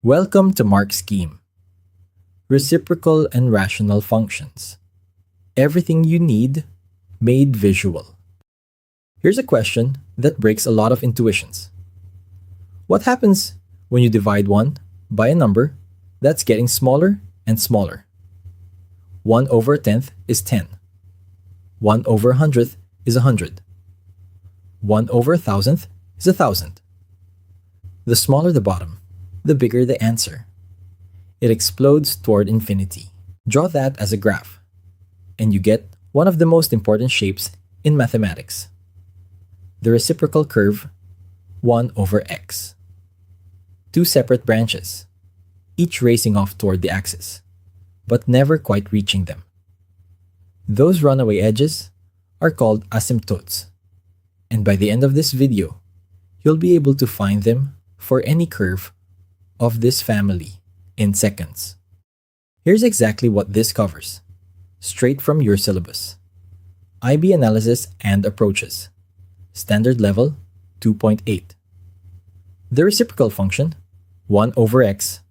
Welcome to MarkScheme. Reciprocal and rational functions. Everything you need made visual. Here's a question that breaks a lot of intuitions. What happens when you divide 1 by a number that's getting smaller and smaller? 1 over a tenth is 10. 1 over a hundredth is 100. 1 over a thousandth is 1,000. The smaller the bottom, the bigger the answer. It explodes toward infinity. Draw that as a graph, and you get one of the most important shapes in mathematics. The reciprocal curve 1 over x. Two separate branches, each racing off toward the axis, but never quite reaching them. Those runaway edges are called asymptotes, and by the end of this video, you'll be able to find them for any curve of this family in seconds. Here's exactly what this covers, straight from your syllabus. IB analysis and approaches. Standard level 2.8. The reciprocal function 1 over x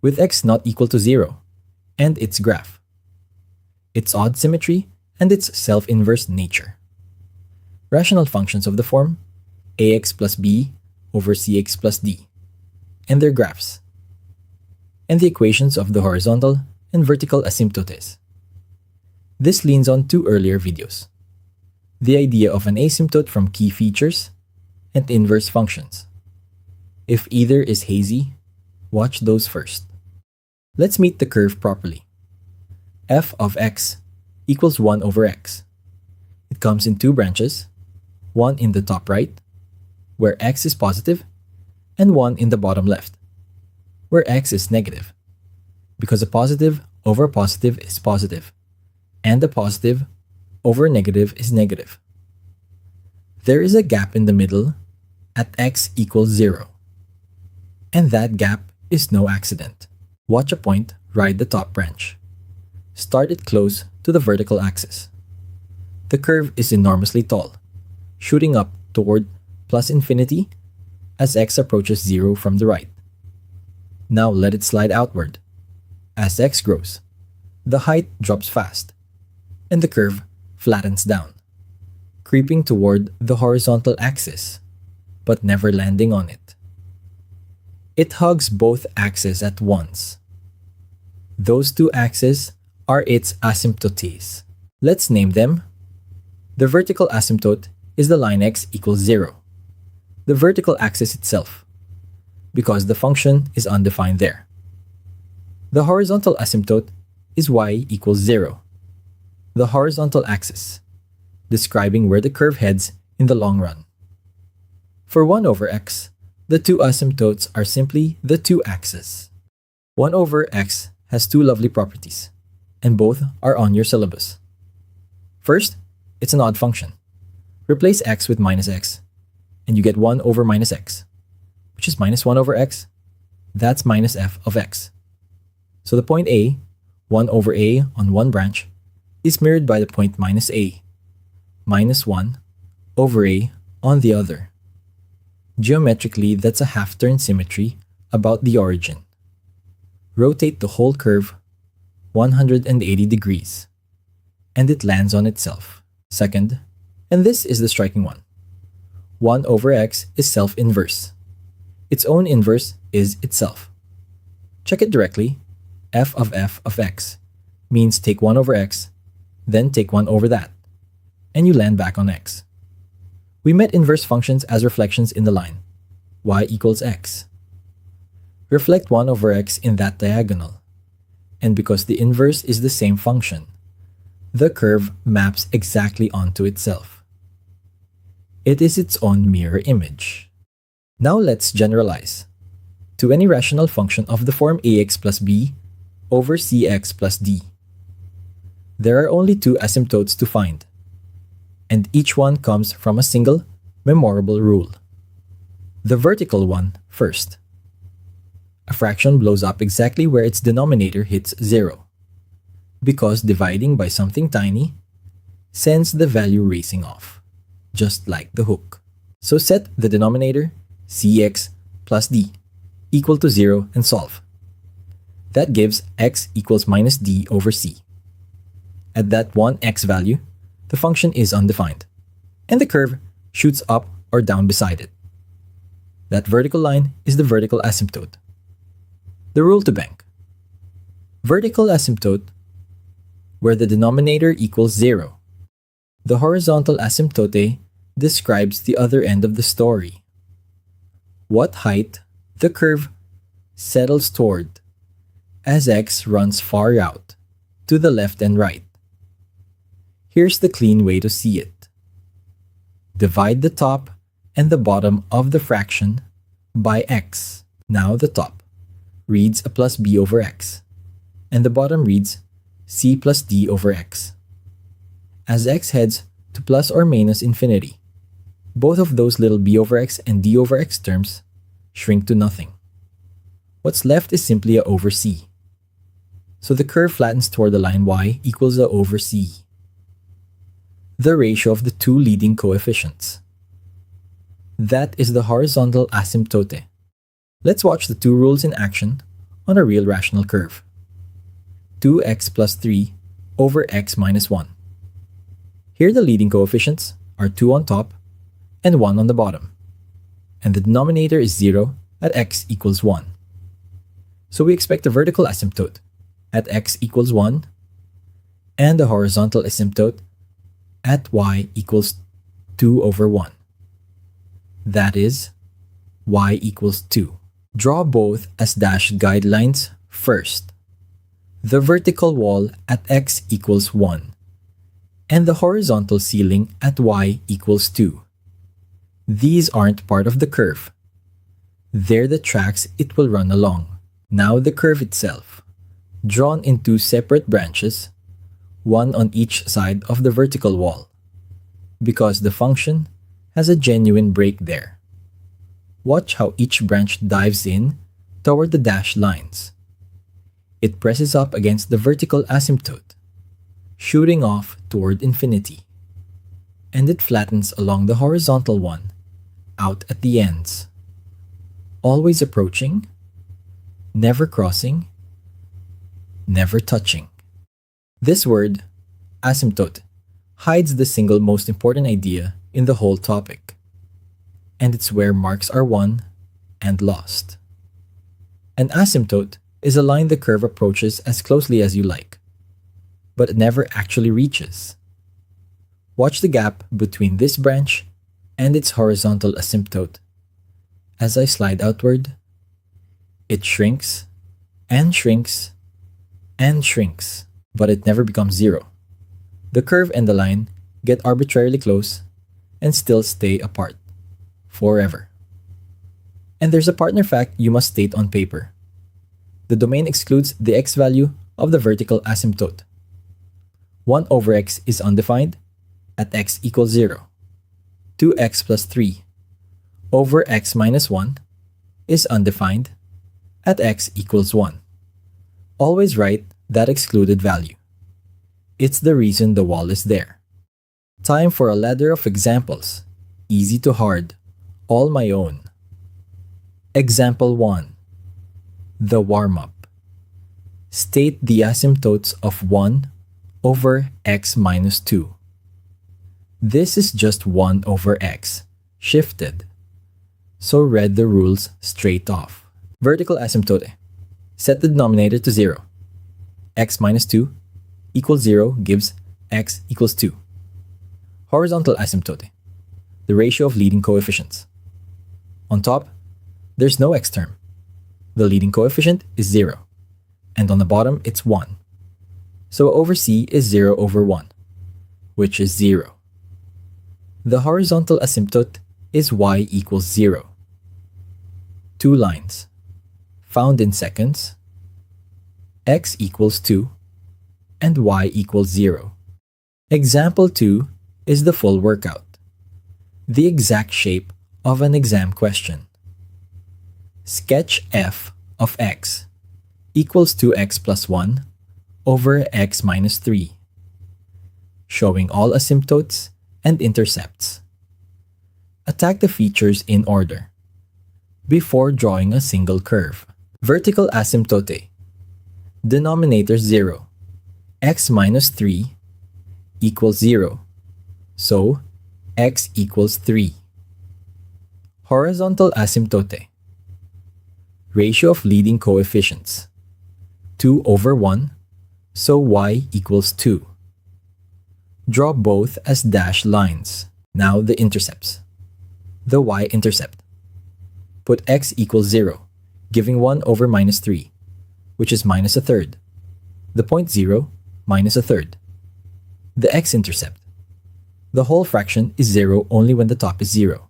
with x not equal to 0 and its graph. Its odd symmetry and its self-inverse nature. Rational functions of the form ax+b over cx+d and their graphs, and the equations of the horizontal and vertical asymptotes. This leans on two earlier videos, the idea of an asymptote from key features and inverse functions. If either is hazy, watch those first. Let's meet the curve properly. F of x equals 1 over x. It comes in two branches, one in the top right, where x is positive, and one in the bottom left, where x is negative, because a positive over a positive is positive, and a positive over a negative is negative. There is a gap in the middle at x equals 0, and that gap is no accident. Watch a point ride the top branch. Start it close to the vertical axis. The curve is enormously tall, shooting up toward plus infinity as x approaches 0 from the right. Now let it slide outward. As x grows, the height drops fast, and the curve flattens down, creeping toward the horizontal axis, but never landing on it. It hugs both axes at once. Those two axes are its asymptotes. Let's name them. The vertical asymptote is the line x equals 0, the vertical axis itself, because the function is undefined there. The horizontal asymptote is y equals 0, the horizontal axis, describing where the curve heads in the long run. For 1 over x, the two asymptotes are simply the two axes. 1 over x has two lovely properties, and both are on your syllabus. First, it's an odd function. Replace x with minus x, and you get 1 over minus x, which is minus 1 over x. That's minus f of x. So the point a, 1 over a on one branch, is mirrored by the point minus a, minus 1 over a on the other. Geometrically, that's a half-turn symmetry about the origin. Rotate the whole curve 180 degrees, and it lands on itself. Second, and this is the striking one, 1 over x is self-inverse. Its own inverse is itself. Check it directly. F of x means take 1 over x, then take 1 over that, and you land back on x. We met inverse functions as reflections in the line, y equals x. Reflect 1 over x in that diagonal, and because the inverse is the same function, the curve maps exactly onto itself. It is its own mirror image. Now let's generalize to any rational function of the form ax+b over cx+d. There are only two asymptotes to find, and each one comes from a single, memorable rule. The vertical one first. A fraction blows up exactly where its denominator hits 0, because dividing by something tiny sends the value racing off, just like the hook. So set the denominator cx+d equal to 0 and solve. That gives x equals minus d over c. At that one x value, the function is undefined, and the curve shoots up or down beside it. That vertical line is the vertical asymptote. The rule to bank. Vertical asymptote, where the denominator equals 0. The horizontal asymptote describes the other end of the story. What height the curve settles toward as x runs far out, to the left and right. Here's the clean way to see it. Divide the top and the bottom of the fraction by x. Now the top reads a plus b over x, and the bottom reads c plus d over x. As x heads to plus or minus infinity, both of those little b over x and d over x terms shrink to nothing. What's left is simply a over c. So the curve flattens toward the line y equals a over c, the ratio of the two leading coefficients. That is the horizontal asymptote. Let's watch the two rules in action on a real rational curve. 2x plus 3 over x minus 1. Here the leading coefficients are 2 on top and 1 on the bottom, and the denominator is 0 at x equals 1. So we expect a vertical asymptote at x equals 1 and a horizontal asymptote at y equals 2 over 1. That is, y equals 2. Draw both as dashed guidelines first. The vertical wall at x equals 1 and the horizontal ceiling at y equals 2. These aren't part of the curve. They're the tracks it will run along. Now the curve itself, drawn in two separate branches, one on each side of the vertical wall, because the function has a genuine break there. Watch how each branch dives in toward the dashed lines. It presses up against the vertical asymptote, shooting off toward infinity, and it flattens along the horizontal one, out at the ends. Always approaching, never crossing, never touching. This word, asymptote, hides the single most important idea in the whole topic, and it's where marks are won and lost. An asymptote is a line the curve approaches as closely as you like, but it never actually reaches. Watch the gap between this branch and its horizontal asymptote. As I slide outward, it shrinks and shrinks and shrinks, but it never becomes 0. The curve and the line get arbitrarily close and still stay apart forever. And there's a partner fact you must state on paper. The domain excludes the x value of the vertical asymptote. 1 over x is undefined at x equals 0. 2x plus 3 over x minus 1 is undefined at x equals 1. Always write that excluded value. It's the reason the wall is there. Time for a ladder of examples, easy to hard, all my own. Example 1. The warm-up. State the asymptotes of 1 over x minus 2. This is just 1 over x, shifted. So read the rules straight off. Vertical asymptote. Set the denominator to 0. X minus 2 equals 0 gives x equals 2. Horizontal asymptote. The ratio of leading coefficients. On top, there's no x term. The leading coefficient is 0, and on the bottom it's 1. So over c is 0 over 1, which is 0. The horizontal asymptote is y equals 0. 2 lines, found in seconds, x equals 2, and y equals 0. Example 2 is the full workout, the exact shape of an exam question. Sketch f of x equals 2x plus 1 over x minus 3, showing all asymptotes and intercepts. Attack the features in order. before drawing a single curve. Vertical asymptote. Denominator 0. X minus 3 equals 0. So, x equals 3. Horizontal asymptote. Ratio of leading coefficients. 2 over 1, so y equals 2. Draw both as dashed lines. Now the intercepts. The y-intercept. Put x equals 0, giving 1 over minus 3, which is minus a third. The point 0 minus a third. The x-intercept. The whole fraction is 0 only when the top is 0.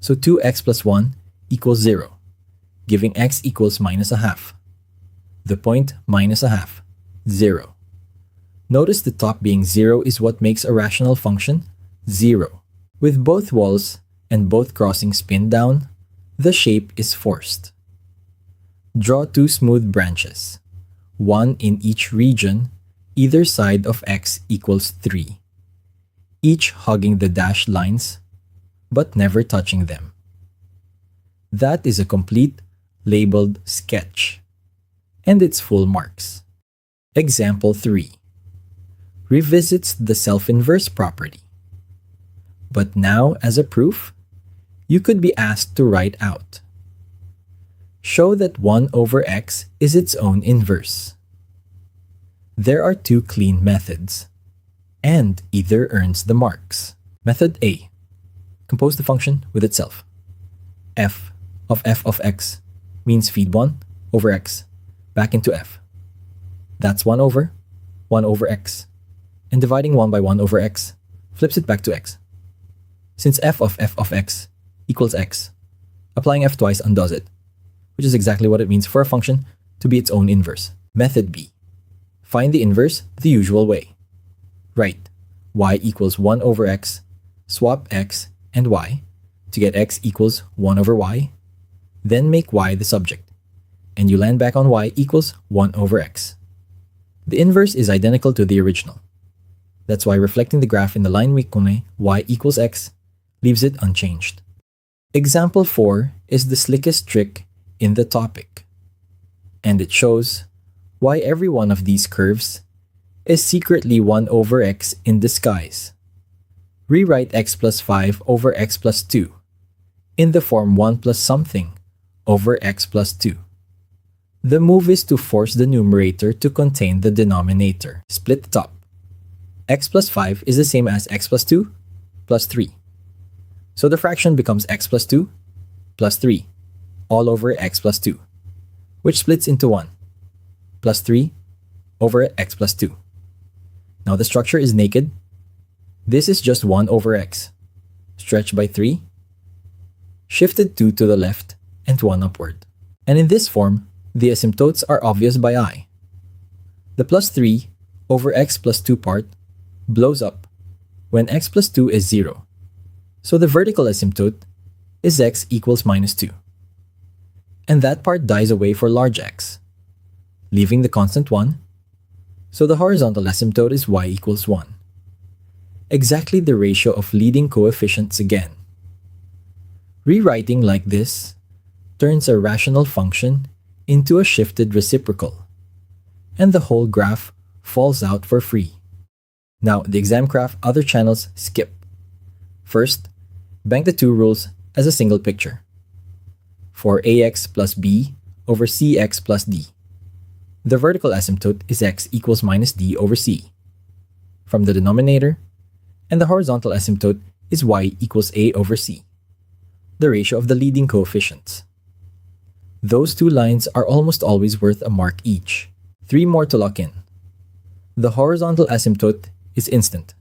So 2x plus 1 equals 0, giving x equals minus a half. The point minus a half. 0. Notice the top being 0 is what makes a rational function 0. With both walls and both crossings pinned down, the shape is forced. Draw two smooth branches, one in each region, either side of x equals 3, each hugging the dashed lines, but never touching them. That is a complete, labeled sketch, and its full marks. Example 3. Revisits the self-inverse property. But now, as a proof, you could be asked to write out. Show that 1 over x is its own inverse. There are two clean methods, and either earns the marks. Method A. Compose the function with itself. F of x means feed 1 over x back into f. That's 1 over x. And dividing 1 by 1 over x flips it back to x. Since f of x equals x, applying f twice undoes it, which is exactly what it means for a function to be its own inverse. Method B. Find the inverse the usual way. Write y equals 1 over x, swap x and y to get x equals 1 over y, then make y the subject, and you land back on y equals 1 over x. The inverse is identical to the original. That's why reflecting the graph in the line we kune y equals x leaves it unchanged. Example 4 is the slickest trick in the topic, and it shows why every one of these curves is secretly 1 over x in disguise. Rewrite x plus 5 over x plus 2 in the form 1 plus something over x plus 2. The move is to force the numerator to contain the denominator. Split the top. X plus 5 is the same as x plus 2 plus 3. So the fraction becomes x plus 2 plus 3 all over x plus 2, which splits into 1 plus 3 over x plus 2. Now the structure is naked. This is just 1 over x, stretched by 3, shifted 2 to the left, and 1 upward. And in this form, the asymptotes are obvious by eye. The plus 3 over x plus 2 part blows up when x plus 2 is 0. So the vertical asymptote is x equals minus 2. And that part dies away for large x, leaving the constant 1. So the horizontal asymptote is y equals 1. Exactly the ratio of leading coefficients again. Rewriting like this turns a rational function into a shifted reciprocal, and the whole graph falls out for free. Now, the exam graph other channels skip. First, bank the two rules as a single picture. For ax plus b over cx plus d, the vertical asymptote is x equals minus d over c from the denominator, and the horizontal asymptote is y equals a over c, the ratio of the leading coefficients. Those two lines are almost always worth a mark each. 3 more to lock in. The horizontal asymptote is instant.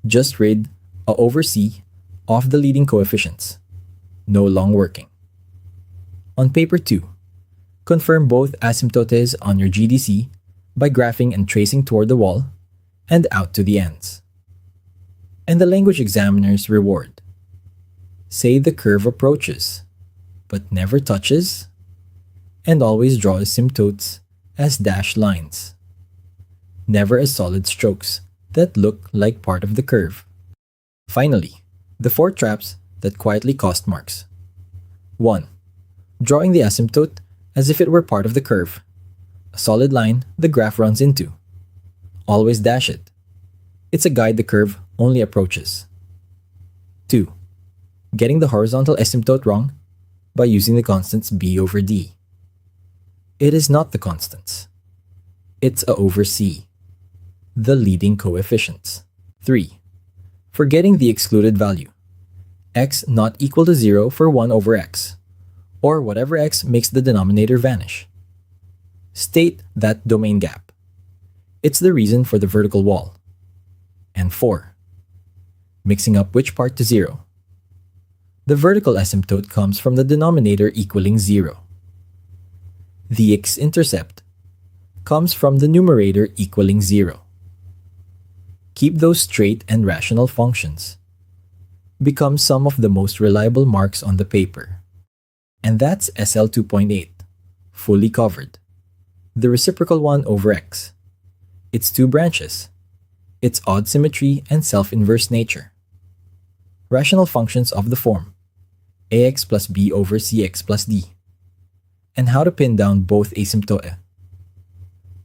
Just rid a over c of the leading coefficients. No long working. On paper 2, confirm both asymptotes on your GDC by graphing and tracing toward the wall and out to the ends. And the language examiner's reward. Say the curve approaches, but never touches, and always draw asymptotes as dashed lines, never as solid strokes that look like part of the curve. Finally, the 4 traps that quietly cost marks. 1. drawing the asymptote as if it were part of the curve, a solid line the graph runs into. Always dash it. It's a guide the curve only approaches. 2. Getting the horizontal asymptote wrong by using the constants b over d. It is not the constants. It's a over c, the leading coefficients. 3. Forgetting the excluded value. X not equal to 0 for 1 over x, or whatever x makes the denominator vanish. State that domain gap. It's the reason for the vertical wall. And 4. Mixing up which part to 0. The vertical asymptote comes from the denominator equaling 0. The x-intercept comes from the numerator equaling 0. Keep those straight and rational functions. Become some of the most reliable marks on the paper. And that's SL 2.8, fully covered. The reciprocal one over x. Its two branches. Its odd symmetry and self-inverse nature. Rational functions of the form ax plus b over cx plus d. And how to pin down both asymptote.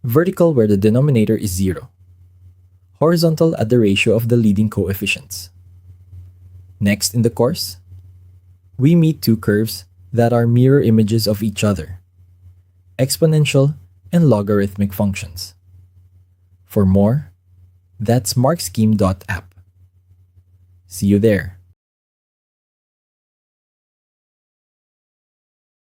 Vertical where the denominator is 0. Horizontal at the ratio of the leading coefficients. Next in the course, we meet two curves that are mirror images of each other, exponential and logarithmic functions. For more, that's markscheme.app. See you there.